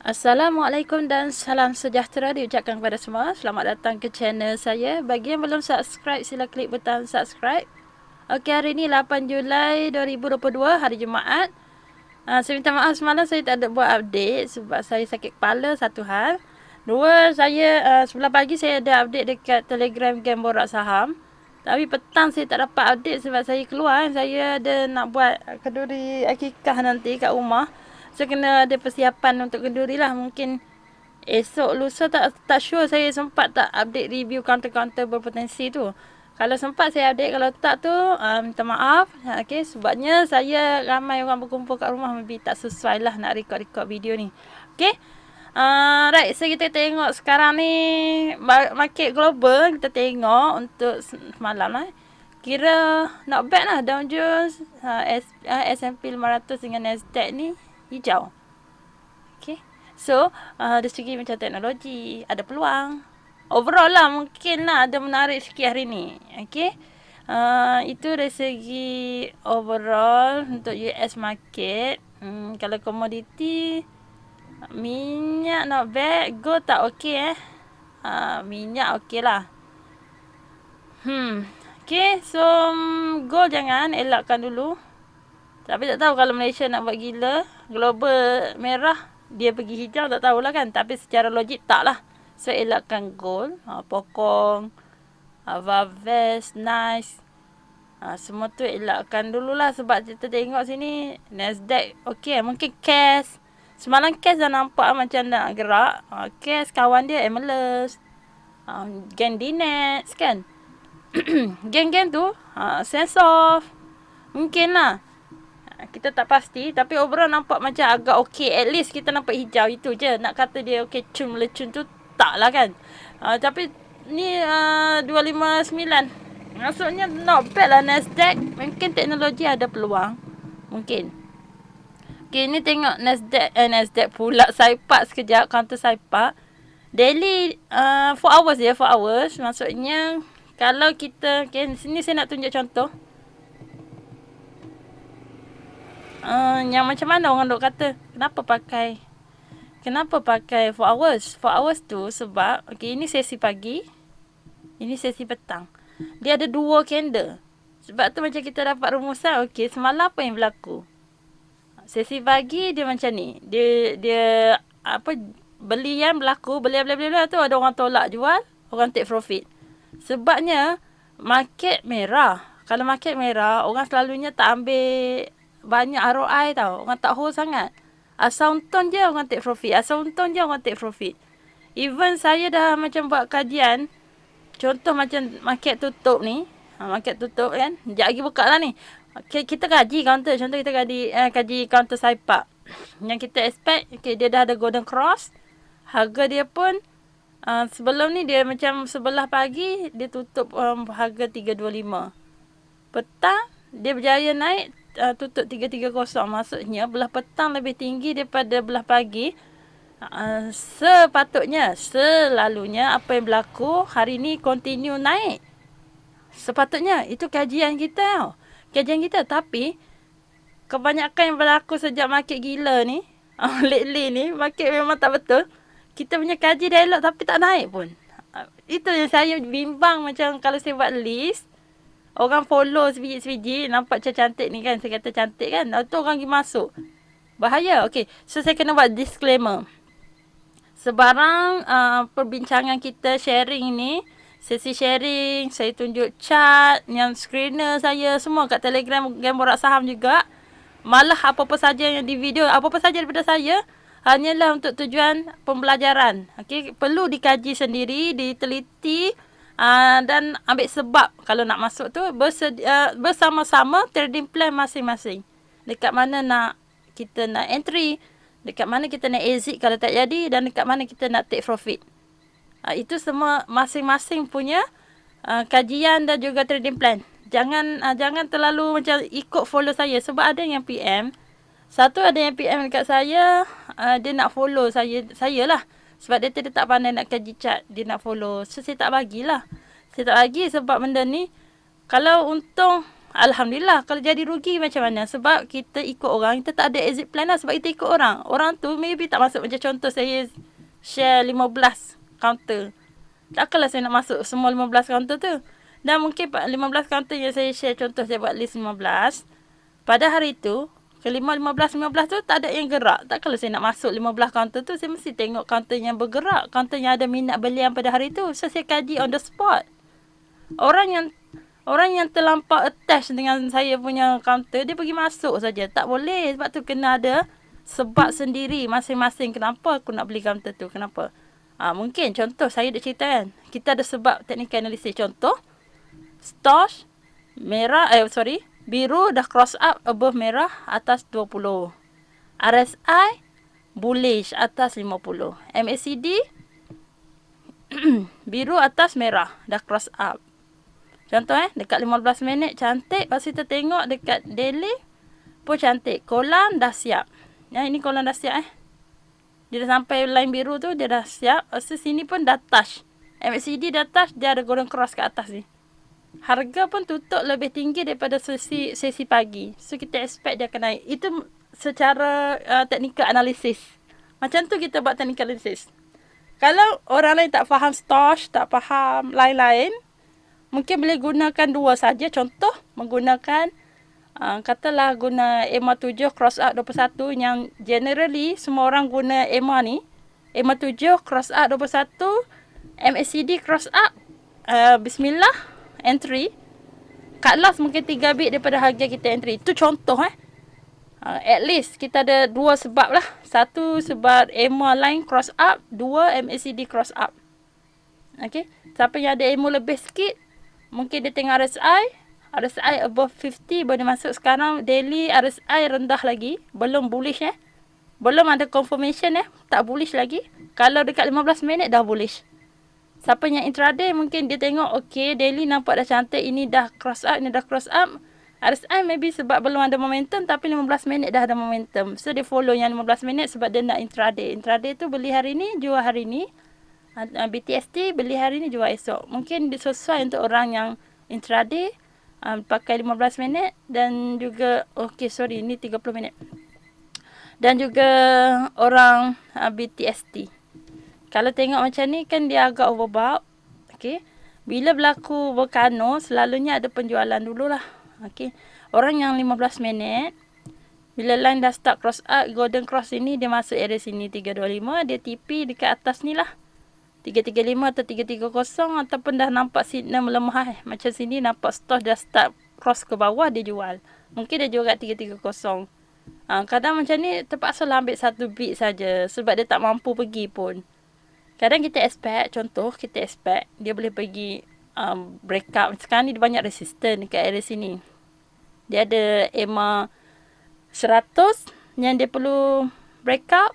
Assalamualaikum dan salam sejahtera diucapkan kepada semua. Selamat datang ke channel saya. Bagi yang belum subscribe, sila klik butang subscribe. Okey, hari ini 8 Julai 2022, hari Jumaat. Saya minta maaf semalam saya tak ada buat update sebab saya sakit kepala, satu hal. Dua, sebelah pagi saya ada update dekat Telegram Game Borak Saham. Tapi petang saya tak dapat update sebab saya keluar. Saya ada nak buat kenduri akikah nanti kat rumah. So kena ada persiapan untuk kenduri lah. Mungkin esok lusa tak sure saya sempat tak update review counter-counter berpotensi tu. Kalau sempat saya update, kalau tak tu minta maaf. Okay, sebabnya saya ramai orang berkumpul kat rumah, maybe tak sesuai lah nak record video ni. Okay. Right, so kita tengok sekarang ni market global, kita tengok untuk semalam lah. Kira not bad lah. Dow Jones, S&P 500 dengan Nasdaq ni hijau. Okay. So, dari segi macam teknologi, ada peluang. Overall lah, mungkin lah ada menarik sikit hari ni. Okay. Itu dari segi overall untuk US market. Kalau komoditi, minyak not bad. Gold tak okay minyak okay lah. Okay, so gold jangan, elakkan dulu. Tapi tak tahu kalau Malaysia nak buat gila. Global merah, dia pergi hijau, tak tahulah kan. Tapi secara logik tak lah. So elakkan gold, pokong, Vaves, Nice. Semua tu elakkan dululah sebab kita tengok sini Nasdaq okey, mungkin cash. Semalam cash dah nampak macam nak gerak. Cash kawan dia Emerald, Gendinex kan. Geng-geng tu sense off. Mungkin lah. Kita tak pasti tapi overall nampak macam agak okey. At least kita nampak hijau, itu je. Nak kata dia okey cun lecun tu tak lah kan. Tapi ni 259. Maksudnya not bad lah Nasdaq. Mungkin teknologi ada peluang. Mungkin. Okay, ni tengok Nasdaq pula. Saipak sekejap. Counter Saipak. Daily 4 hours je. 4 hours. Maksudnya kalau kita, okay, sini saya nak tunjuk contoh. Yang macam mana orang duk kata, kenapa pakai 4 hours? 4 hours tu sebab, okay, ini sesi pagi. Ini sesi petang. Dia ada 2 candle. Sebab tu macam kita dapat rumusan, okay, semalam apa yang berlaku? Sesi pagi dia macam ni. Dia belian berlaku, beli tu ada orang tolak jual, orang take profit. Sebabnya market merah. Kalau market merah, orang selalunya tak ambil banyak ROI tau. Orang tak hold sangat. Asal untung je orang take profit. Even saya dah macam buat kajian. Contoh macam market tutup ni. Market tutup kan. Sekejap lagi buka lah ni. Okay, kita kaji counter. Contoh kita kaji counter Saipak. Yang kita expect, okay, dia dah ada golden cross. Harga dia pun sebelum ni dia macam sebelah pagi dia tutup harga 325. Petang dia berjaya naik tutup 330. Maksudnya belah petang lebih tinggi daripada belah pagi. Sepatutnya, selalunya apa yang berlaku hari ni continue naik. Sepatutnya itu kajian kita tau. Tapi kebanyakan yang berlaku sejak market gila ni, lately ni market memang tak betul. Kita punya kaji dah elok tapi tak naik pun. Itu yang saya bimbang. Macam kalau saya buat list, orang follow sebiji-sebiji, nampak macam cantik ni kan. Saya kata cantik kan. Tu orang pergi masuk. Bahaya. Okay. So saya kena buat disclaimer. Sebarang perbincangan kita sharing ni, sesi sharing, saya tunjuk chart, yang screener saya, semua kat Telegram Game Borak Saham juga. Malah apa-apa saja yang di video, apa-apa saja daripada saya, hanyalah untuk tujuan pembelajaran. Okay, perlu dikaji sendiri, diteliti dan ambil sebab kalau nak masuk tu bersama-sama trading plan masing-masing. Dekat mana kita nak entry, dekat mana kita nak exit kalau tak jadi, dan dekat mana kita nak take profit. Itu semua masing-masing punya kajian dan juga trading plan. Jangan terlalu macam ikut follow saya sebab ada yang PM. Satu ada yang PM dekat saya, dia nak follow saya lah. Sebab dia tak pandai nak kaji chart, dia nak follow. So saya tak bagilah. Saya tak bagi sebab benda ni, kalau untung Alhamdulillah. Kalau jadi rugi macam mana? Sebab kita ikut orang, kita tak ada exit plan lah sebab kita ikut orang. Orang tu maybe tak masuk. Macam contoh saya share 15 counter. Takkanlah saya nak masuk semua 15 counter tu. Dan mungkin 15 counter yang saya share, contoh saya buat list 15. Pada hari tu, kelima 15 tu tak ada yang gerak. Takkanlah saya nak masuk 15 counter tu. Saya mesti tengok counter yang bergerak. Counter yang ada minat belian pada hari tu. So saya kaji on the spot. Orang yang terlampau attach dengan saya punya counter, dia pergi masuk saja. Tak boleh. Sebab tu kena ada sebab sendiri masing-masing. Kenapa aku nak beli counter tu? Kenapa? Mungkin contoh saya dah cerita kan. Kita ada sebab teknikal analisis. Contoh, stosh biru dah cross up above merah atas 20. RSI bullish atas 50. MACD biru atas merah dah cross up. Contoh dekat 15 minit cantik. Lepas kita tengok dekat daily pun cantik. Kolam dah siap. Ini kolam dah siap Dia dah sampai line biru tu, dia dah siap. Lepas tu sini pun dah touch. MACD dah touch, dia ada golden cross kat atas ni. Harga pun tutup lebih tinggi daripada sesi pagi. So kita expect dia akan naik. Itu secara technical analysis. Macam tu kita buat technical analysis. Kalau orang lain tak faham stosh, tak faham lain-lain, mungkin boleh gunakan dua saja. Contoh, menggunakan katalah guna EMA 7 cross up 21 yang generally semua orang guna EMA ni. EMA 7 cross up 21, MACD cross up, bismillah, entry. Cut loss mungkin 3 bit daripada harga kita entry. Itu contoh at least kita ada dua sebab lah. Satu sebab EMA line cross up, dua MACD cross up. Okay. Siapa yang ada EMA lebih sikit, mungkin dia tengok RSI above 50 boleh masuk. Sekarang daily RSI rendah lagi. Belum bullish Belum ada confirmation tak bullish lagi. Kalau dekat 15 minit dah bullish. Siapa yang intraday mungkin dia tengok okay, daily nampak dah cantik. Ini dah cross up, ini dah cross up. RSI maybe sebab belum ada momentum, tapi 15 minit dah ada momentum. So dia follow yang 15 minit sebab dia nak intraday. Intraday tu beli hari ni, jual hari ni. BTST beli hari ni, jual esok. Mungkin dia sesuai untuk orang yang intraday, pakai 15 minit. Dan juga ini 30 minit. Dan juga orang BTST. Kalau tengok macam ni kan dia agak overbought. Okay. Bila berlaku volcano, selalunya ada penjualan dululah. Okay. Orang yang 15 minit, bila line dah start cross up, golden cross ini, dia masuk area sini 325, dia TP dekat atas ni lah. 335 atau 330 ataupun dah nampak signal melemah macam sini nampak stock dah start cross ke bawah, dia jual. Mungkin dia jual kat 330. Kadang macam ni terpaksa lah ambil satu bit saja sebab dia tak mampu pergi pun. Kadang kita expect, contoh kita expect dia boleh pergi breakout. Sekarang ni dia banyak resistance dekat area sini. Dia ada EMA 100 yang dia perlu breakout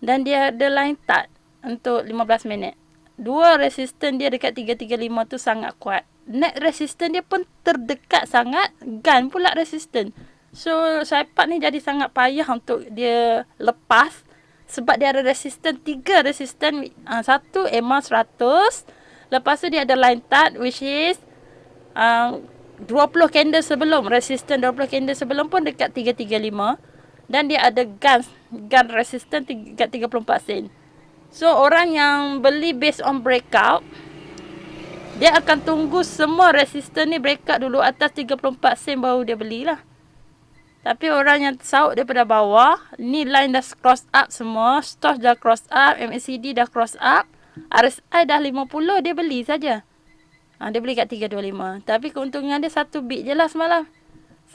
dan dia ada line touch untuk 15 minit. Dua resistance dia dekat 335 tu sangat kuat. Next resistance dia pun terdekat sangat. Gun pula resistance. So Saipak ni jadi sangat payah untuk dia lepas. Sebab dia ada resistance, 3 resistance. Satu EMA 100. Lepas tu dia ada line touch which is 20 candle sebelum. Resistance 20 candle sebelum pun dekat 335. Dan dia ada gun resistance dekat 34 sen. So orang yang beli based on breakout, dia akan tunggu semua resistance ni breakout dulu atas 34 sen baru dia belilah. Tapi orang yang saut daripada bawah, ni line dah cross up semua, stock dah cross up, MACD dah cross up, RSI dah 50, dia beli saja. Dia beli kat 325. Tapi keuntungan dia 1 bit je lah semalam.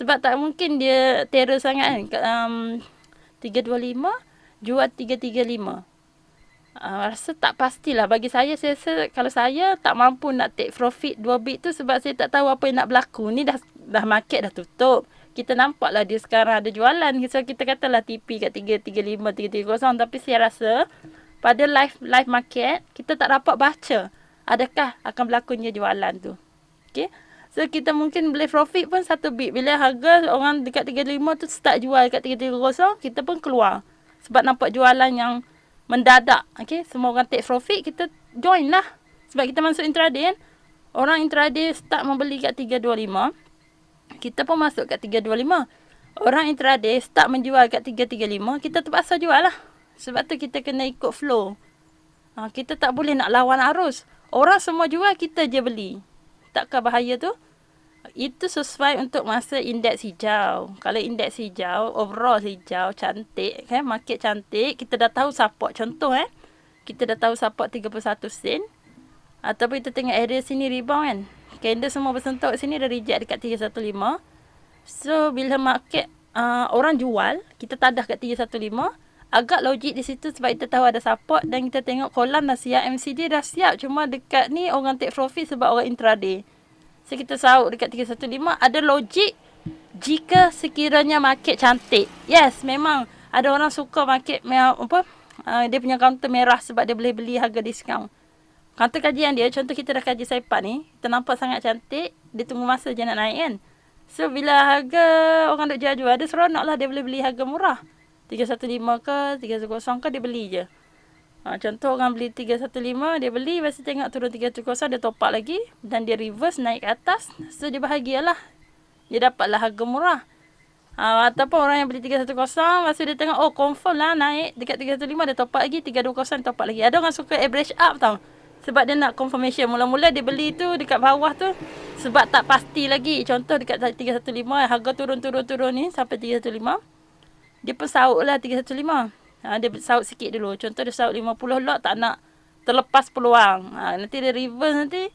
Sebab tak mungkin dia terror sangat kan. 325 jual 335. Rasa tak pastilah. Bagi saya rasa kalau saya tak mampu nak take profit 2 bit tu sebab saya tak tahu apa yang nak berlaku. Ni dah market dah tutup. Kita nampaklah dia sekarang ada jualan. So kita katalah TP kat 335, 330. Tapi saya rasa pada live market kita tak dapat baca adakah akan berlakunya jualan tu. Okay. So kita mungkin boleh profit pun 1 bit. Bila harga orang dekat 35 tu start jual kat 330, kita pun keluar. Sebab nampak jualan yang mendadak. Okay. Semua orang take profit, kita join lah. Sebab kita masuk intraday kan. Orang intraday start membeli kat 325. Kita pun masuk kat 325. Orang intraday start menjual kat 335, kita terpaksa jual lah. Sebab tu kita kena ikut flow. Kita tak boleh nak lawan arus. Orang semua jual, kita je beli. Takkah bahaya tu? Itu sesuai untuk masa indeks hijau. Kalau indeks hijau, overall hijau, cantik kan, market cantik, kita dah tahu support. Contoh kita dah tahu support 31 sen. Ataupun kita tengok area sini rebound kan. Candle semua bersentuh sini dah reject dekat 315. So bila market orang jual, kita tadah kat 315. Agak logik di situ sebab kita tahu ada support dan kita tengok kolam dah siap, MCD dah siap. Cuma dekat ni orang take profit sebab orang intraday. So kita sahut dekat 315. Ada logik jika sekiranya market cantik. Yes, memang ada orang suka market dia punya counter merah sebab dia boleh beli harga diskaun. Counter kajian dia, contoh kita dah kaji Saipan ni, kita nampak sangat cantik, dia tunggu masa je nak naik kan. So bila harga orang duk jual-jual, dia seronok lah dia boleh beli harga murah. 315 ke, 310 ke, dia beli je. Contoh orang beli 315, dia beli, lepas tu tengok turun 310, dia top up lagi. Dan dia reverse naik ke atas. So dia bahagialah. Dia dapatlah harga murah. Ataupun orang yang beli 310, lepas tu dia tengok, oh confirm lah naik dekat 315, dia top up lagi, 320 dia top up lagi. Ada orang suka average up tau. Sebab dia nak confirmation. Mula-mula dia beli tu dekat bawah tu, sebab tak pasti lagi. Contoh dekat 315, harga turun-turun ni sampai 315. Dia pun sahut lah 315. Dia sahut sikit dulu. Contoh dia sahut 50 lot, tak nak terlepas peluang. Nanti dia reverse nanti.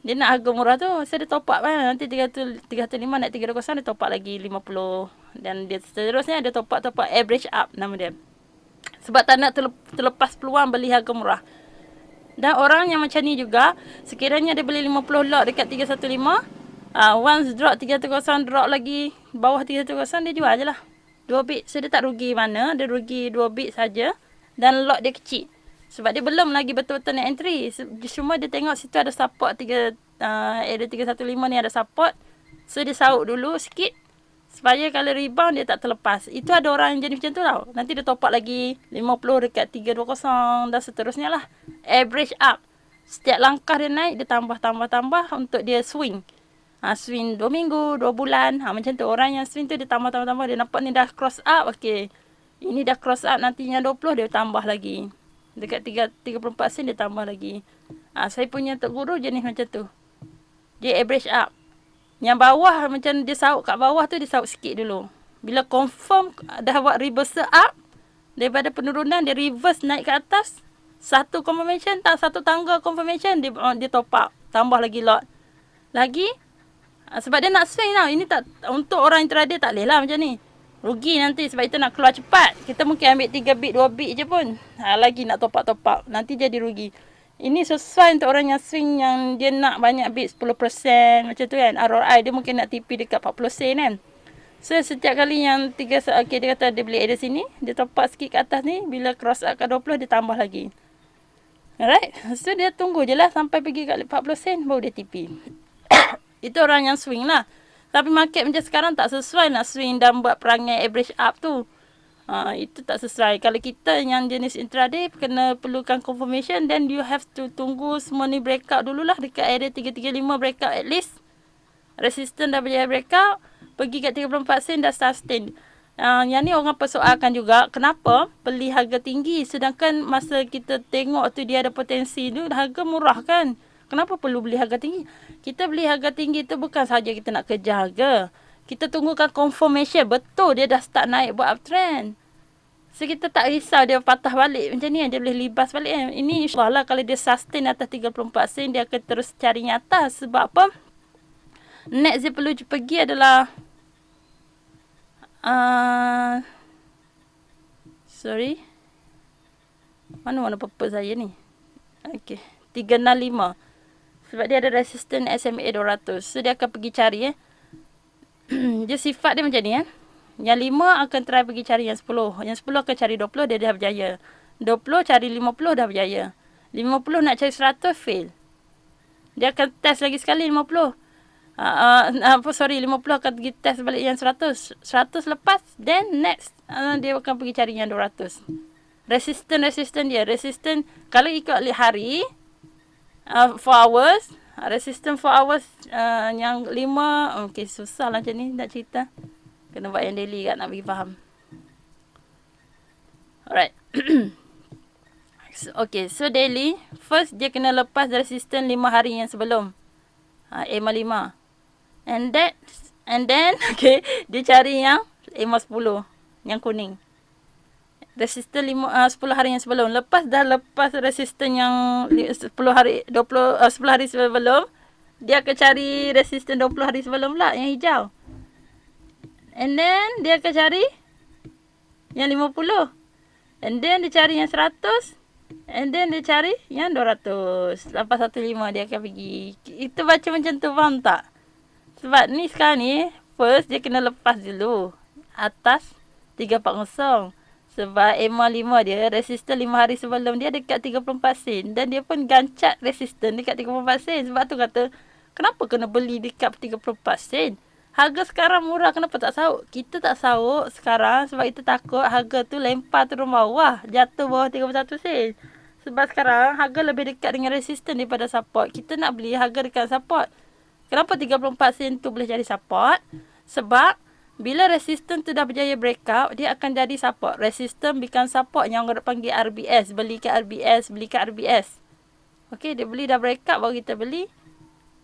Dia nak harga murah tu. So dia top up kan. Nanti 305 naik 320, dia top up lagi 50. Dan dia seterusnya dia top up average up nama dia. Sebab tak nak terlepas peluang beli harga murah. Dan orang yang macam ni juga, sekiranya dia beli 50 lot dekat 315, once drop 320, drop lagi bawah 320, dia jual je lah. 2 bit. So dia tak rugi mana. Dia rugi 2 bit saja. Dan lot dia kecil. Sebab dia belum lagi betul-betul nak entry. Cuma dia tengok situ ada support. Area 315 ni ada support. So dia sahut dulu sikit. Supaya kalau rebound dia tak terlepas. Itu ada orang yang jadi macam tu tau. Nanti dia top up lagi 50 dekat 320 dan seterusnya lah. Average up. Setiap langkah dia naik, dia tambah untuk dia swing. Swing 2 minggu, 2 bulan. Macam tu. Orang yang swing tu dia tambah. Dia nampak ni dah cross up. Okay. Ini dah cross up. Nantinya 20 dia tambah lagi. Dekat 34 sen dia tambah lagi. Saya punya Tok Guru jenis macam tu. Dia average up. Yang bawah macam dia sahut kat bawah tu, dia sahut sikit dulu. Bila confirm dah buat reverse up. Daripada penurunan dia reverse naik ke atas. Satu confirmation, satu tangga confirmation, dia top up. Tambah lagi lot. Lagi. Sebab dia nak swing tau. Ini tak untuk orang intraday tak boleh lah macam ni. Rugi nanti sebab kita nak keluar cepat. Kita mungkin ambil 3 bit, 2 bit je pun. Lagi nak top up. Nanti jadi rugi. Ini sesuai untuk orang yang swing yang dia nak banyak bit 10% macam tu kan. ROI dia mungkin nak TP dekat 40 sen kan. So setiap kali yang dia kata dia beli area sini, dia top up sikit ke atas ni. Bila cross up ke 20 dia tambah lagi. Alright. So dia tunggu je lah sampai pergi kat 40 sen baru dia TP. Itu orang yang swing lah. Tapi market macam sekarang tak sesuai nak swing dan buat perangai average up tu. Itu tak sesuai. Kalau kita yang jenis intraday kena perlukan confirmation, then you have to tunggu semua ni breakout dululah dekat area 335 breakout at least. Resistance dah berjaya breakout, pergi kat 34 sen dah sustain. Yang ni orang persoalkan juga kenapa beli harga tinggi sedangkan masa kita tengok tu dia ada potensi tu harga murah kan. Kenapa perlu beli harga tinggi? Kita beli harga tinggi tu bukan sahaja kita nak kejar harga. Kita tunggukan confirmation. Betul dia dah start naik buat uptrend. So kita tak risau dia patah balik macam ni. Dia boleh libas balik kan. Ini insyaAllah kalau dia sustain atas 34 sen. Dia akan terus cari atas. Sebab apa? Next dia perlu pergi adalah. Sorry. Mana purpose saya ni? Okay. 365. Sebab dia ada resistance SMA 200. So dia akan pergi cari dia sifat dia macam ni Yang 5 akan try pergi cari yang 10. Yang 10 akan cari 20, dia dah berjaya. 20 cari 50 dah berjaya. 50 nak cari 100 fail. Dia akan test lagi sekali 50. 50 akan pergi test balik yang 100. 100 lepas, then next dia akan pergi cari yang 200. Resistance dia. Resistance kalau ikut hari 4 hours, Resistance 4 hours yang 5. Okay, susah lah macam ni nak cerita. Kena buat yang daily kat nak bagi faham. Alright. Okay, so daily. First, dia kena lepas resistance 5 hari yang sebelum. EMA 5. And then, okay, dia cari yang EMA 10. Yang kuning. Resistance 10 hari yang sebelum. Lepas resistance yang 10 hari 10 hari sebelum, dia akan cari resistance 20 hari sebelum pula yang hijau. And then dia akan cari yang 50. And then dia cari yang 100. And then dia cari yang 200. Lepas 15 dia akan pergi. Itu baca macam tu, faham tak? Sebab ni sekarang ni, first dia kena lepas dulu atas 340. Sebab EMA 5 dia, resistor 5 hari sebelum dia dekat 34 sen. Dan dia pun gancat resistor dekat 34 sen. Sebab tu kata, kenapa kena beli dekat 34 sen? Harga sekarang murah, kenapa tak sahut? Kita tak sahut sekarang sebab kita takut harga tu lempar turun bawah. Jatuh bawah 31 sen. Sebab sekarang harga lebih dekat dengan resistor daripada support. Kita nak beli harga dekat support. Kenapa 34 sen tu boleh jadi support? Sebab bila resistance tu dah berjaya breakout, dia akan jadi support. Resistance become support yang orang panggil RBS. Beli kat RBS. Okay, dia beli dah breakout baru kita beli.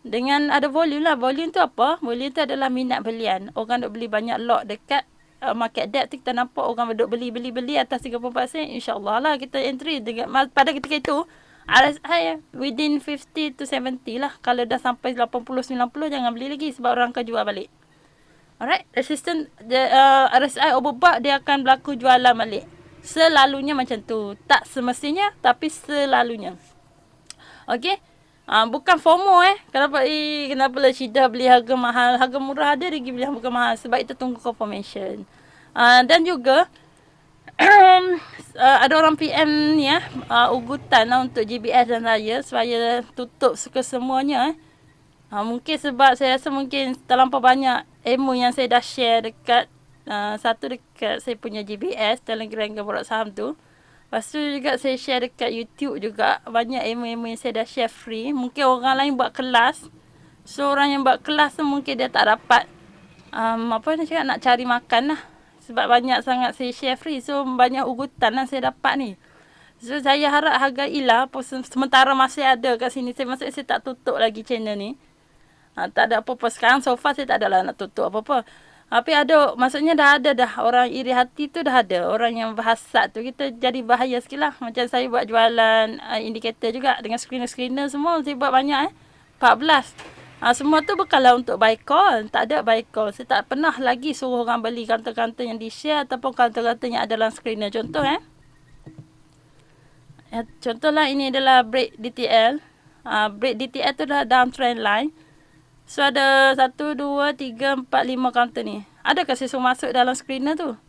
Dengan ada volume lah. Volume tu apa? Volume tu adalah minat belian. Orang duk beli banyak lot dekat market depth tu kita nampak orang duk beli atas 34 sen. InsyaAllah lah kita entry. Pada ketika itu, RSI within 50 to 70 lah. Kalau dah sampai 80-90 jangan beli lagi sebab orang akan jual balik. Alright, resistance RSI overbought dia akan berlaku jualan balik. Selalunya macam tu. Tak semestinya tapi selalunya. Okey. Bukan FOMO kenapa lah Syida beli harga mahal, harga murah ada dia pergi beli harga mahal sebab itu tunggu confirmation. Dan juga ada orang PM ni ugutan lah untuk GBS dan saya supaya tutup kesemuanya. Mungkin sebab saya rasa mungkin terlampau banyak ilmu yang saya dah share dekat satu dekat saya punya GBS Telegram Borak Saham tu. Lepas tu juga saya share dekat YouTube juga. Banyak ilmu-ilmu yang saya dah share free. Mungkin orang lain buat kelas. So orang yang buat kelas tu mungkin dia tak dapat nak cari makan lah. Sebab banyak sangat saya share free. So banyak ugutan lah saya dapat ni. So saya harap hargailah. Sementara masih ada kat sini. Maksudnya saya tak tutup lagi channel ni. Tak ada apa-apa. Sekarang so far saya tak adalah nak tutup apa-apa. Tapi ada, maksudnya dah ada dah. Orang iri hati tu dah ada. Orang yang berhasad tu kita jadi bahaya sikit lah. Macam saya buat jualan indikator juga. Dengan screener-screener semua. Saya buat banyak 14. Semua tu bukanlah untuk buy call. Tak ada buy call. Saya tak pernah lagi suruh orang beli counter-counter yang di-share. Ataupun counter-counter yang ada dalam screener. Contoh contohlah ini adalah break DTL. Break DTL tu dah dalam trend line. So ada 1, 2, 3, 4, 5 counter ni. Adakah saya suruh masuk dalam screener tu?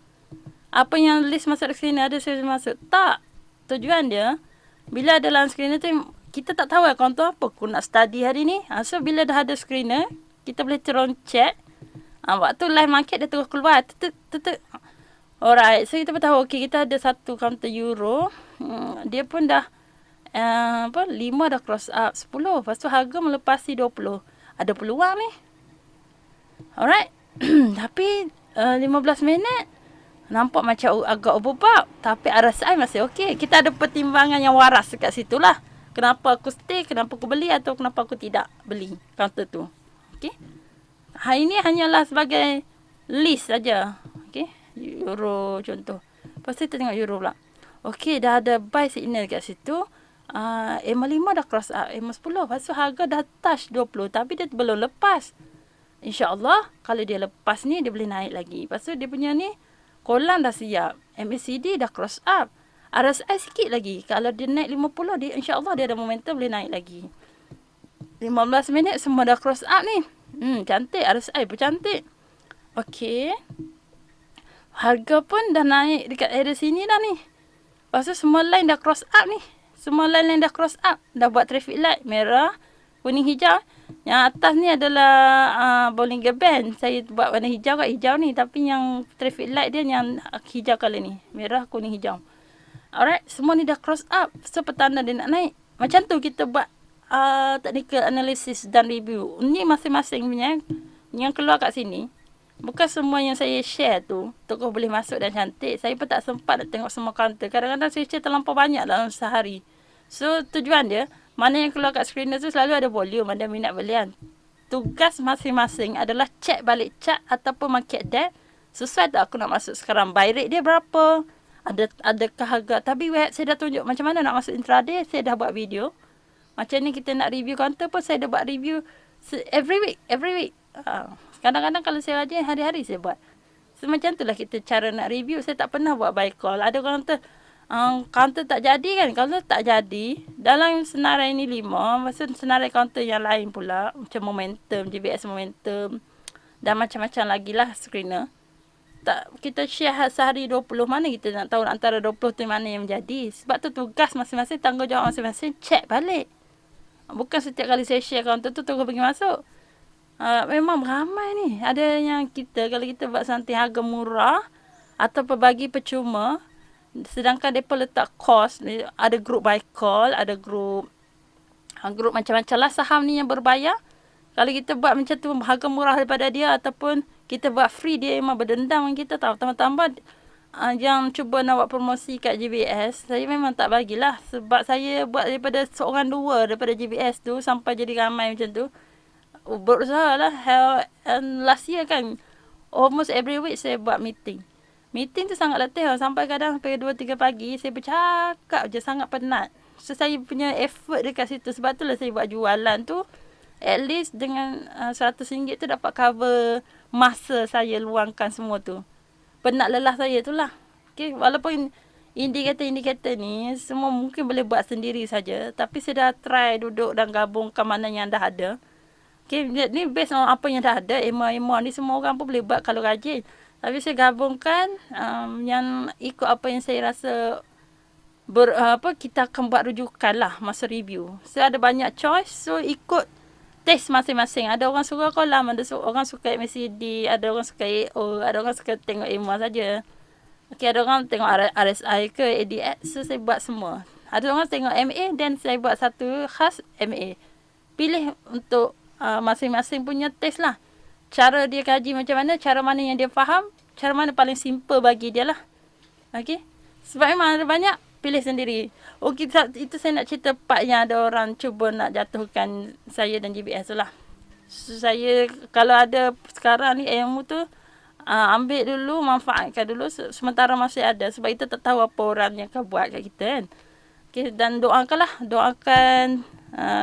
Apa yang list masuk dalam screener ada saya suruh masuk? Tak. Tujuan dia, bila ada dalam screener tu, kita tak tahu counter apa aku nak study hari ni. So bila dah ada screener, kita boleh turun check. Waktu live market dia terus keluar. Alright. So kita pun tahu, okay, kita ada satu counter euro. Dia pun dah 5 dah cross up 10. Lepas tu harga melepasi 20. Ada peluang ni. Alright. Tapi 15 minit nampak macam agak overbought. Tapi RSI masih okey. Kita ada pertimbangan yang waras dekat situ lah. Kenapa aku stay, kenapa aku beli atau kenapa aku tidak beli counter tu. Okey. Hari ni hanyalah sebagai list saja. Okey. Euro contoh. Lepas tu kita tengok euro pula. Okey, dah ada buy signal kat situ. EMA 5 dah cross up EMA 10. Lepas tu harga dah touch 20. Tapi dia belum lepas. InsyaAllah kalau dia lepas ni dia boleh naik lagi. Lepas tu dia punya ni kolam dah siap. MACD dah cross up. RSI sikit lagi. Kalau dia naik 50 dia insyaAllah dia ada momentum boleh naik lagi. 15 minit semua dah cross up ni. Cantik. RSI pun cantik. Okey. Harga pun dah naik dekat area sini dah ni. Lepas tu semua line dah cross up ni. Semua line dah cross up. Dah buat traffic light. Merah, kuning, hijau. Yang atas ni adalah Bollinger Band. Saya buat warna hijau kat hijau ni. Tapi yang traffic light dia yang hijau color ni. Merah, kuning, hijau. Alright. Semua ni dah cross up. So petanda dia nak naik. Macam tu kita buat technical analysis dan review. Ni masing-masing punya yang keluar kat sini. Bukan semua yang saya share tu tokoh boleh masuk dan cantik. Saya pun tak sempat nak tengok semua counter. Kadang-kadang saya share terlampau banyak dalam sehari. So tujuan dia, mana yang keluar kat screener tu selalu ada volume, ada minat belian. Tugas masing-masing adalah check balik chart ataupun market depth. Sesuai tak aku nak masuk sekarang? Buy rate dia berapa? Adakah harga? Tapi web saya dah tunjuk macam mana nak masuk intraday. Saya dah buat video. Macam ni kita nak review counter pun saya dah buat review every week. Kadang-kadang kalau saya rajin hari-hari saya buat. So macam itulah kita cara nak review. Saya tak pernah buat buy call. Ada counter counter tak jadi kan. Kalau tak jadi dalam senarai ni 5, maksud senarai counter yang lain pula macam momentum, JBS momentum dan macam-macam lagi lah screener. Tak, kita share sehari 20, mana kita nak tahu antara 20 tu mana yang menjadi. Sebab tu tugas masing-masing, tanggungjawab masing-masing, check balik. Bukan setiap kali saya share counter tu terus pergi masuk. Memang ramai ni. Ada yang kita, kalau kita buat something harga murah atau bagi percuma, sedangkan mereka letak cost, ada group buy call, ada group macam-macam lah saham ni yang berbayar. Kalau kita buat macam tu harga murah daripada dia ataupun kita buat free, dia memang berdendam dengan kita tahu. Tambah-tambah yang cuba nak buat promosi kat JBS, saya memang tak bagilah. Sebab saya buat daripada seorang dua daripada JBS tu sampai jadi ramai macam tu. Berusaha lah. And last year kan, almost every week saya buat meeting. Meeting tu sangat letih. Sampai kadang sampai 2-3 pagi saya bercakap je, sangat penat. So saya punya effort dekat situ. Sebab tu lah saya buat jualan tu. At least dengan RM100 tu dapat cover masa saya luangkan semua tu. Penat lelah saya tu lah. Okay, walaupun indikator-indikator ni semua mungkin boleh buat sendiri saja. Tapi saya dah try duduk dan gabungkan mana yang dah ada. Okay, ni based on apa yang dah ada. EMA ni semua orang pun boleh buat kalau rajin. Tapi saya gabungkan yang ikut apa yang saya rasa kita akan buat rujukan lah masa review. So ada banyak choice. So ikut taste masing-masing. Ada orang suka kolam, ada orang suka MACD, ada orang suka AO, ada orang suka tengok EMA saja. Okay, ada orang tengok RSI ke ADX. So saya buat semua. Ada orang tengok MA dan saya buat satu khas MA. Pilih untuk masing-masing punya taste lah. Cara dia kaji macam mana, cara mana yang dia faham, cara mana paling simple bagi dia lah. Okay. Sebab memang ada banyak, pilih sendiri. Okay, itu saya nak cerita part yang ada orang cuba nak jatuhkan saya dan JBS tu lah. So, saya kalau ada sekarang ni ilmu tu, ambil dulu, manfaatkan dulu sementara masih ada. Sebab kita tak tahu apa orang yang akan buat kat kita kan. Okay, dan doakan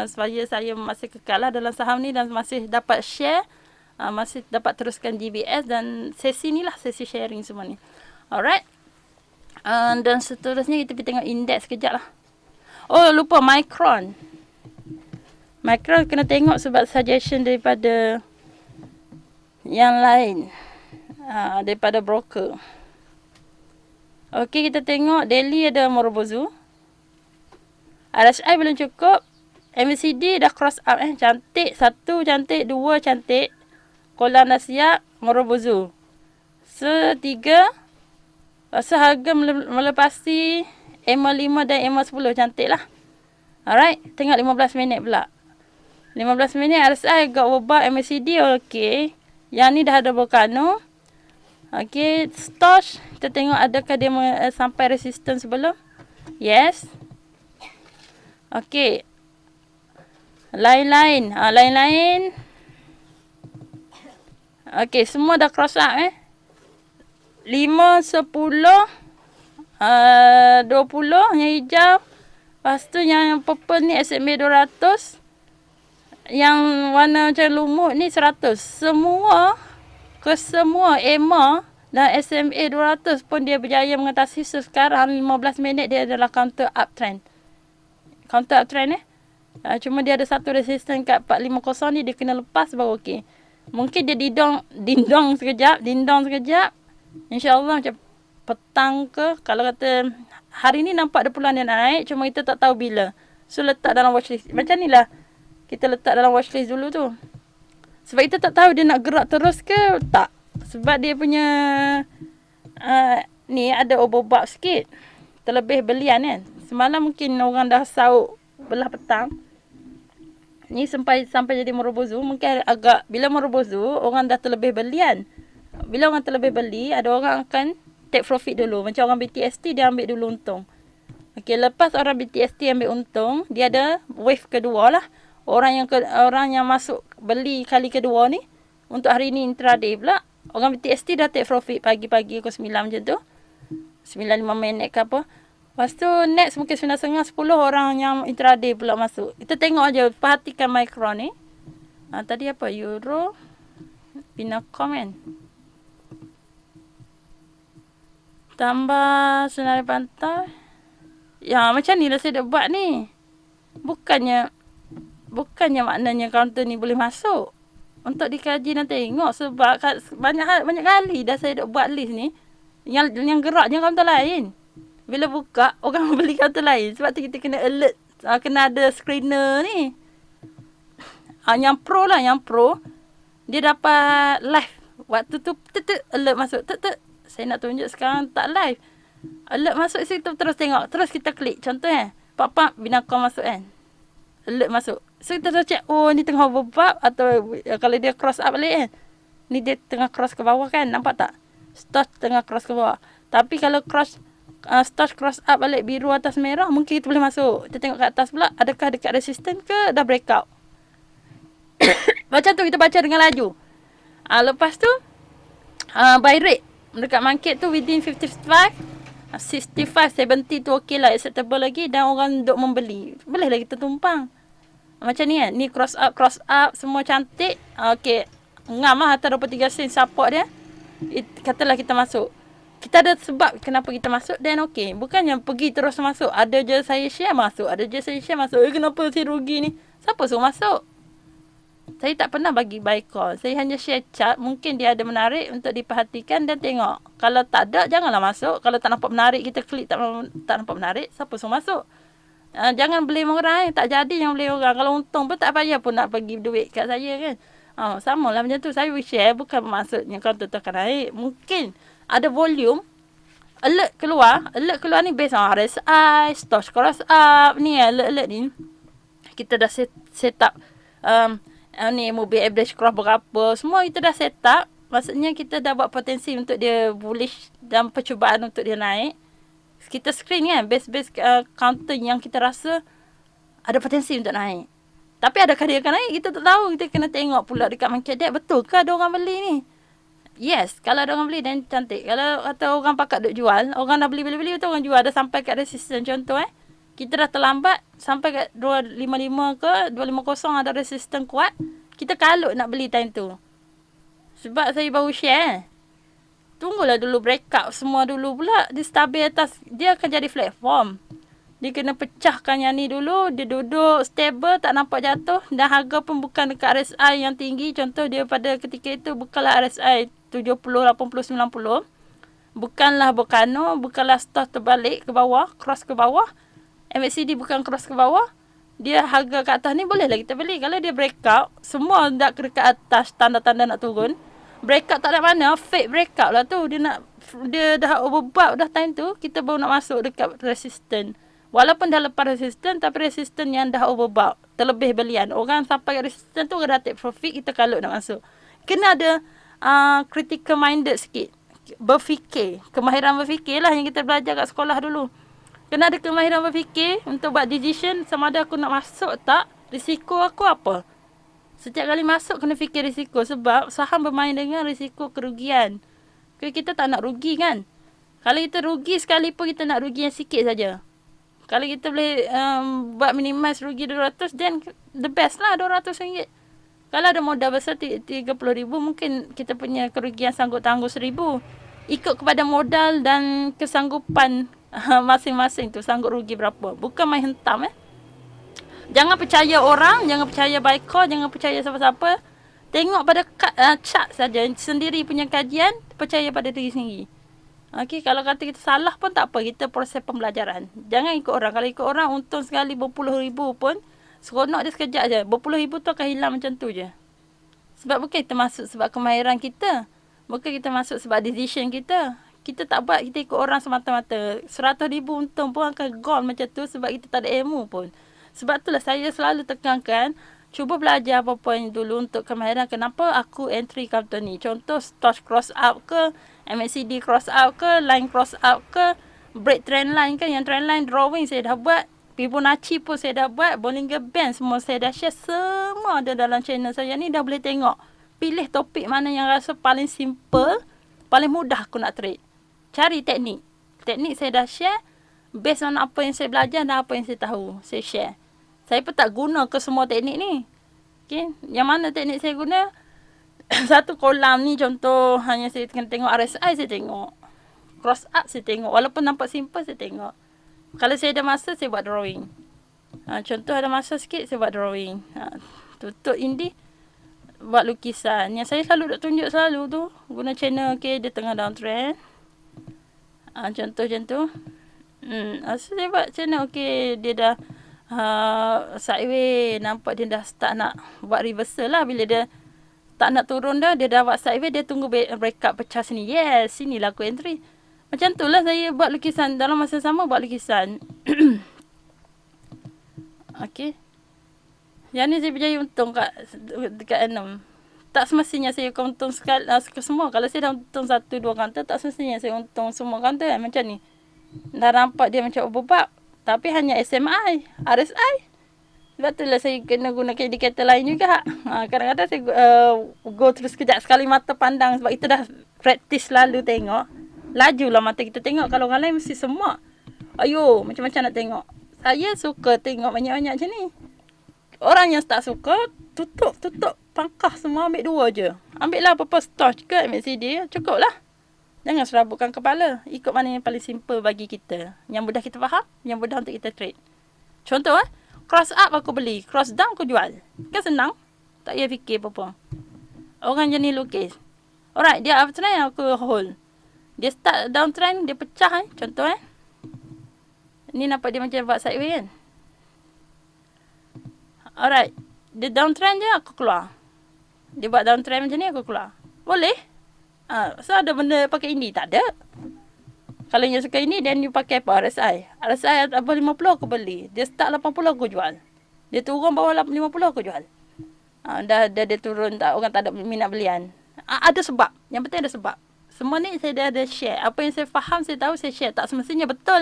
supaya saya masih kekal lah dalam saham ni dan masih dapat share, masih dapat teruskan GBS dan sesi ni lah, sesi sharing semua ni. Alright. Dan seterusnya kita pergi tengok indeks sekejap lah. Oh, lupa Micron. Micron kena tengok sebab suggestion daripada yang lain. Daripada broker. Okey, kita tengok daily ada Morobozu. RSI belum cukup. MACD dah cross up cantik. 1 cantik, 2 cantik. Kolam dah siap, Morobozu. So 3. So harga melepasi EMA 5 dan EMA 10 cantik lah. Alright, tengok 15 minit pula. 15 minit RSI agak ubah, MACD okey. Yang ni dah ada volcano. Okey, Stoch kita tengok adakah dia sampai resistance sebelum. Yes. Okey. Lain-lain. Okey, semua dah cross up 5, 10, 20 yang hijau. Lepas tu yang purple ni SMA 200. Yang warna macam lumut ni 100. Semua EMA dan SMA 200 pun dia berjaya mengatasi. So sekarang 15 minit dia adalah counter uptrend. Counter uptrend cuma dia ada satu resistance kat 450 ni, dia kena lepas baru okey. Mungkin dia dindong sekejap. InsyaAllah macam petang ke, kalau kata hari ni nampak ada peluang dia naik, cuma kita tak tahu bila. So letak dalam watchlist. Macam ni lah. Kita letak dalam watchlist dulu tu. Sebab kita tak tahu dia nak gerak terus ke tak. Sebab dia punya ni ada overbought sikit. Terlebih belian kan. Semalam mungkin orang dah sauk belah petang. Ni sampai jadi merobozu, mungkin agak bila merobozu orang dah terlebih belian. Bila orang terlebih beli, ada orang akan take profit dulu. Macam orang BTST dia ambil dulu untung. Okey, lepas orang BTST ambil untung, dia ada wave kedua lah. Orang yang masuk beli kali kedua ni untuk hari ni intraday pula. Orang BTST dah take profit pagi-pagi pukul 9 macam tu. 9.5 minit ke apa. Lepas tu next mungkin 9.30 10 orang yang intraday pula masuk. Kita tengok aja, perhatikan Micron ni. Tadi apa? Euro Binacom kan. Tambah senarai pantai. Ya macam ni lah saya dah buat ni. Bukannya maknanya counter ni boleh masuk. Untuk dikaji dan tengok sebab banyak kali dah saya dah buat list ni. Yang geraknya counter lain. Bila buka, orang beli counter lain. Sebab tu kita kena alert. Kena ada screener ni. Yang pro lah, yang pro. Dia dapat live. Waktu tu, alert masuk. Saya nak tunjuk sekarang tak live. Alert masuk situ terus tengok. Terus kita klik. Contoh Pak Binacom masuk kan. Alert masuk. So kita dah check. Oh ni tengah overbought. Atau kalau dia cross up balik kan. Ni dia tengah cross ke bawah kan. Nampak tak? Stock tengah cross ke bawah. Tapi kalau stock cross up balik biru atas merah, mungkin kita boleh masuk. Kita tengok kat atas pula, adakah dekat resistance ke dah breakout. Macam tu kita baca dengan laju. Lepas tu buy rate dekat market tu within 55 65 70 tu okey lah, acceptable lagi. Dan orang duk membeli, boleh lah kita tumpang. Macam ni kan. Ni cross up semua cantik. Okey, ngam lah atas 23 sen support dia. Katalah kita masuk. Kita ada sebab kenapa kita masuk, dan okey. Bukannya pergi terus masuk. Ada je saya share masuk. Ada je saya share masuk. Kenapa saya rugi ni? Siapa suruh masuk? Saya tak pernah bagi buy call. Saya hanya share chart. Mungkin dia ada menarik untuk diperhatikan dan tengok. Kalau tak ada, janganlah masuk. Kalau tak nampak menarik, kita klik tak nampak menarik. Siapa suruh masuk? Jangan beli orang. Tak jadi yang beli orang. Kalau untung pun tak payah pun nak bagi duit kat saya kan. Sama lah macam tu. Saya share bukan maksudnya counter tu akan naik. Mungkin ada volume, alert keluar ni based on RSI, stock cross up ni, alert ni kita dah set up ni moving average cross berapa, semua kita dah set up. Maksudnya kita dah buat potensi untuk dia bullish dan percubaan untuk dia naik. Kita screen kan base counter yang kita rasa ada potensi untuk naik. Tapi adakah dia akan naik, kita tak tahu. Kita kena tengok pula dekat market depth, betul ke ada orang beli ni. Yes, kalau ada orang beli dan cantik. Kalau kata orang pakat duk jual, orang dah beli betul orang jual, dah sampai kat resistance contoh kita dah terlambat sampai kat 255 ke 250 ada resistance kuat, kita kalut nak beli time tu. Sebab saya baru share. Tunggulah dulu breakout semua dulu pula, dia stabil atas, dia akan jadi platform. Dia kena pecahkan yang ni dulu, dia duduk stable, tak nampak jatuh, dan harga pun bukan dekat RSI yang tinggi. Contoh dia pada ketika itu bukanlah RSI 70, 80, 90. Bukanlah Volcano, bukanlah stock terbalik ke bawah, cross ke bawah. MACD bukan cross ke bawah. Dia harga kat atas ni bolehlah kita beli. Kalau dia breakout, semua dah dekat atas, tanda-tanda nak turun. Breakout tak ada mana, fake breakout lah tu. Dia dah overbought dah time tu, kita baru nak masuk dekat resistance. Walaupun dah lepas resistance, tapi resistance yang dah overbought, terlebih belian. Orang sampai kat resistance tu, orang dah take profit, kita kalut nak masuk. Kena ada critical minded sikit. Berfikir. Kemahiran berfikir lah yang kita belajar kat sekolah dulu. Kena ada kemahiran berfikir untuk buat decision sama ada aku nak masuk tak, risiko aku apa. Setiap kali masuk kena fikir risiko. Sebab saham bermain dengan risiko kerugian. Kita tak nak rugi kan. Kalau kita rugi sekali pun, kita nak rugi yang sikit saja. Kalau kita boleh buat minimize rugi 200, then the best lah RM200. Kalau ada modal besar RM30,000, mungkin kita punya kerugian sanggup tangguh RM1,000. Ikut kepada modal dan kesanggupan masing-masing tu, sanggup rugi berapa. Bukan main hentam Jangan percaya orang, jangan percaya buy call, jangan percaya siapa-siapa. Tengok pada chart saja, sendiri punya kajian, percaya pada diri sendiri. Okey, kalau kata kita salah pun tak apa, kita proses pembelajaran. Jangan ikut orang. Kalau ikut orang, untung sekali berpuluh ribu pun, seronok dia sekejap je. Berpuluh ribu tu akan hilang macam tu je. Sebab bukan kita masuk sebab kemahiran kita. Bukan kita masuk sebab decision kita. Kita tak buat, kita ikut orang semata-mata. 100,000 untung pun akan gone macam tu sebab kita tak ada ilmu pun. Sebab itulah saya selalu tekankan, cuba belajar apa-apa yang dulu untuk kemahiran. Kenapa aku entry counter ni? Contoh stock cross out ke, MACD cross out ke, line cross out ke, break trend line ke. Yang trend line drawing saya dah buat, Fibonacci pun saya dah buat, Bollinger Band semua saya dah share. Semua ada dalam channel saya ni, dah boleh tengok. Pilih topik mana yang rasa paling simple, paling mudah aku nak trade. Cari teknik. Teknik saya dah share, based on apa yang saya belajar dan apa yang saya tahu, saya share. Saya pun tak guna ke semua teknik ni. Okay. Yang mana teknik saya guna? Satu kolam ni contoh, hanya saya kena tengok RSI, saya tengok. Cross up saya tengok. Walaupun nampak simple, saya tengok. Kalau saya ada masa, saya buat drawing. Contoh ada masa sikit, saya buat drawing. Tutup ini, buat lukisan. Yang saya selalu nak tunjuk selalu tu, guna channel, okay, dia tengah downtrend. Contoh macam tu. So saya buat channel, okay, dia dah sideways, nampak dia dah start nak buat reversal lah. Bila dia tak nak turun dah, dia dah buat sideways, dia tunggu breakout pecah sini. Yes, sinilah aku entry. Macam tu lah saya buat lukisan. Dalam masa sama buat lukisan. Okay. Yang ni saya berjaya untung dekat 6. Tak semestinya saya untung sekali, semua. Kalau saya dah untung 1-2 counter, tak semestinya saya untung semua counter kan. Macam ni. Dah nampak dia macam overbought. Tapi hanya SMI, RSI. Sebab tu lah saya kena guna indikator lain juga. Kadang-kadang saya go terus sekejap sekali mata pandang. Sebab itu dah praktis lalu tengok. Lajulah mata kita tengok. Kalau orang lain mesti semua. Ayo, macam-macam nak tengok. Saya suka tengok banyak-banyak macam ni. Orang yang tak suka, tutup. Pangkah semua, ambil 2 je. Ambil lah apa-apa stock ke MACD. Cukup lah. Jangan serabutkan kepala. Ikut mana yang paling simple bagi kita. Yang mudah kita faham, yang mudah untuk kita trade. Contoh cross up aku beli, cross down aku jual. Kan senang. Tak payah fikir apa-apa. Orang jenis lukis. Alright, dia uptrend aku hold. Dia start downtrend, dia pecah contoh Ni nampak dia macam buat sideways kan. Alright, dia downtrend je aku keluar. Dia buat downtrend macam ni aku keluar. Boleh? So ada benda pakai ini? Tak ada. Kalau yang suka ini, then you pakai apa? RSI. RSI apa 50 aku beli. Dia start 80 aku jual. Dia turun bawah 50 aku jual. Dah dia turun, orang tak ada minat belian. Ada sebab. Yang penting ada sebab. Semua ni saya dah ada share. Apa yang saya faham, saya tahu, saya share. Tak semestinya betul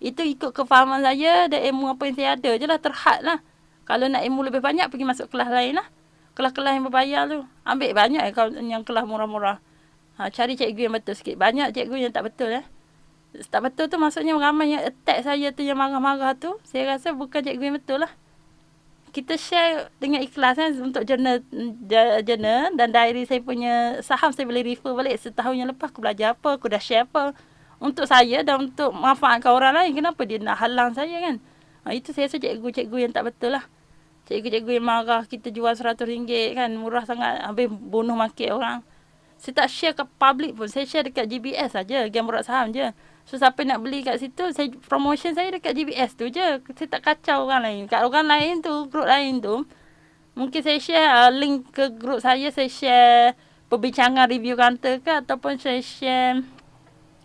Itu ikut kefahaman saya dan ilmu apa yang saya ada je lah. Terhad lah. Kalau nak ilmu lebih banyak, pergi masuk kelas lain lah. Kelas-kelas yang berbayar tu. Ambil banyak kalau yang kelas murah-murah. Cari cikgu yang betul sikit. Banyak cikgu yang tak betul Tak betul tu maksudnya ramai yang attack saya tu, yang marah-marah tu. Saya rasa bukan cikgu yang betul lah. Kita share dengan ikhlas untuk jurnal dan diary saya punya saham. Saya boleh refer balik setahun yang lepas aku belajar apa, aku dah share apa. Untuk saya dan untuk manfaatkan orang lain. Kenapa dia nak halang saya kan? Itu saya rasa cikgu-cikgu yang tak betul lah. Cikgu-cikgu yang marah kita jual RM100 kan. Murah sangat. Habis bunuh market orang. Saya tak share ke public pun. Saya share dekat GBS saja. Game Borak Saham je. So, siapa nak beli kat situ, promotion saya dekat GBS tu je. Saya tak kacau orang lain. Kat orang lain tu, grup lain tu, mungkin saya share link ke grup saya share perbincangan review counter ke, ataupun saya share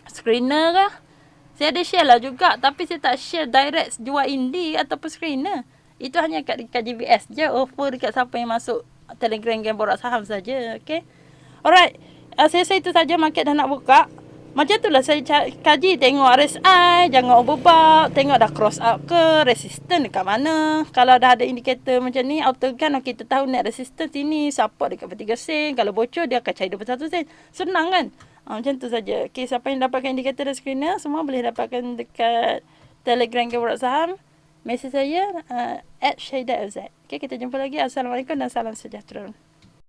screener ke. Saya ada share lah juga. Tapi saya tak share direct jual indie ataupun screener. Itu hanya kat GBS je. Offer dekat siapa yang masuk Telegram Game Borak Saham saja. Okay. Alright, saya rasa itu saja, market dah nak buka. Macam itulah saya kaji, tengok RSI, jangan overbought, tengok dah cross out ke, resistance dekat mana. Kalau dah ada indikator macam ni, autogun, okay, kita tahu net resistance sini, support dekat 3 sen. Kalau bocor, dia akan cari 21 sen. Senang kan? Macam tu saja. Okay, siapa yang dapatkan indikator dan screener, semua boleh dapatkan dekat Telegram Game Borak Saham. Mesej saya, @Syahidat LZ. Okay, kita jumpa lagi. Assalamualaikum dan salam sejahtera.